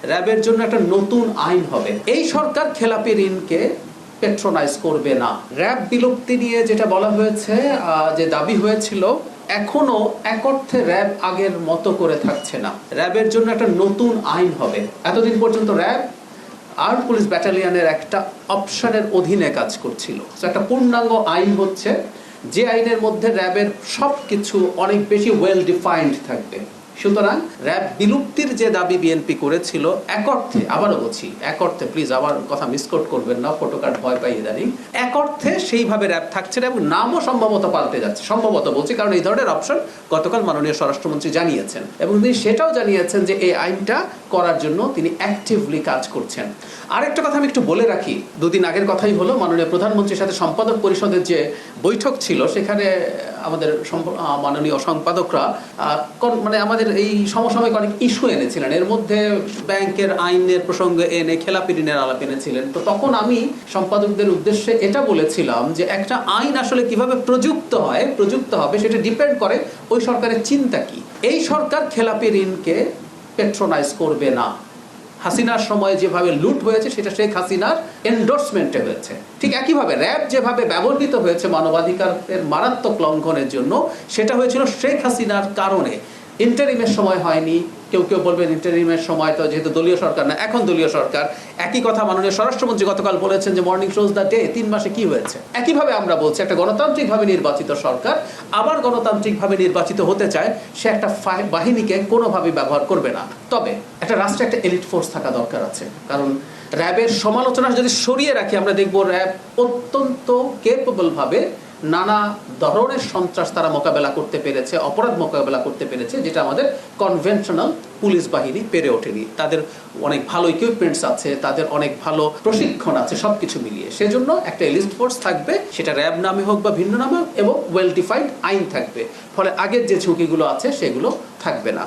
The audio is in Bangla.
র্যাবের জন্য একটা নতুন আইন হবে। এই সরকার খেলাপি ঋণকে পেট্রোনাইজ করবে না। র্যাব বিলুপ্তি নিয়ে যেটা বলা হয়েছে, যে দাবি হয়েছিল, এখনো এক অর্থে র্যাব আগের মতো করে থাকছে না। র্যাবের জন্য একটা নতুন আইন হবে। এতদিন পর্যন্ত র্যাব আর্মড পুলিশ ব্যাটালিয়নের একটা অপশনের অধীনে কাজ করছিল। একটা পূর্ণাঙ্গ আইন হচ্ছে, যে আইনের মধ্যে র্যাবের সব কিছু অনেক বেশি ওয়েল ডিফাইন্ড থাকবে। সুতরাং র্যাব বিলুপ্তির যে দাবি বিএনপি করেছিল, এক অর্থে, আবারও বলছি, এক অর্থে, প্লিজ আমার কথা মিসকোট করবেন না, ফটোকার্ড ভয় পাই ইদানিং, এক অর্থে সেইভাবে র্যাব থাকছে না এবং নামও সম্ভবত পাল্টে যাচ্ছে। সম্ভবত বলছি, কারণ এই ধরনের অপশন গতকাল মাননীয় স্বরাষ্ট্রমন্ত্রী জানিয়েছেন এবং তিনি সেটাও জানিয়েছেন যে এই আইনটা করার জন্য তিনি অ্যাক্টিভলি কাজ করছেন। আরেকটা কথা আমি একটু বলে রাখি, দুদিন আগের কথাই হলো, মাননীয় প্রধানমন্ত্রীর সাথে সম্পাদক পরিষদের যে বৈঠক ছিল, সেখানে আমাদের মাননীয় সম্পাদকরা মানে আমাদের এই সমসাময়িক অনেক ইস্যু এনেছিলেন। এর মধ্যে ব্যাংকের আইনের প্রসঙ্গে এনে খেলাপি ঋণের আলাপ এনেছিলেন। তো তখন আমি সম্পাদকদের উদ্দেশ্যে এটা বলেছিলাম যে একটা আইন আসলে কিভাবে প্রযুক্ত হবে সেটা ডিপেন্ড করে ওই সরকারের চিন্তা কি। এই সরকার খেলাপি ঋণকে পেট্রোনাইজ করবে না। হাসিনার সময়ে যেভাবে লুট হয়েছে সেটা শেখ হাসিনার এন্ডোর্সমেন্টে হয়েছে। ঠিক একইভাবে র্যাব যেভাবে ব্যবহৃত হয়েছে মানবাধিকারের মারাত্মক লঙ্ঘনের জন্য, সেটা হয়েছিল শেখ হাসিনার কারণে। ইন্টারিমের সময় হয়নি। কেউ কেউ বলবেন ইন্টারিমের সময় তো যেহেতু দলীয় সরকার না, এখন দলীয় সরকার। একই কথা মাননীয় স্বরাষ্ট্রমন্ত্রী গতকাল বলেছেন যে মর্নিং শোজ দ্য ডে, 3 মাসে কি হয়েছে। একইভাবে আমরা বলছি, একটা গণতান্ত্রিকভাবে নির্বাচিত সরকার আবার গণতান্ত্রিকভাবে নির্বাচিত হতে চায়, সে একটা বাহিনীকে কোনোভাবেই ব্যবহার করবে না। তবে একটা রাষ্ট্রে একটা এলিট ফোর্স থাকা দরকার আছে। কারণ র্যাবের সমালোচনা যদি সরিয়ে রাখি, আমরা দেখব র্যাব অত্যন্ত কেপেবল ভাবে নানা ধরনের সন্ত্রাস তারা মোকাবেলা করতে পেরেছে, অপরাধ মোকাবেলা করতে পেরেছে, যেটা আমাদের কনভেনশনাল পুলিশ বাহিনী পেরে ওঠেনি। তাদের অনেক ভালো ইকুইপমেন্টস আছে, তাদের অনেক ভালো প্রশিক্ষণ আছে, সবকিছু মিলিয়ে। সেজন্য একটা এলিট ফোর্স থাকবে, সেটা র্যাব নামে হোক বা ভিন্ন নামে হোক, এবং ওয়েল ডিফাইন্ড আইন থাকবে। ফলে আগের যে ঝুঁকিগুলো আছে সেগুলো থাকবে না।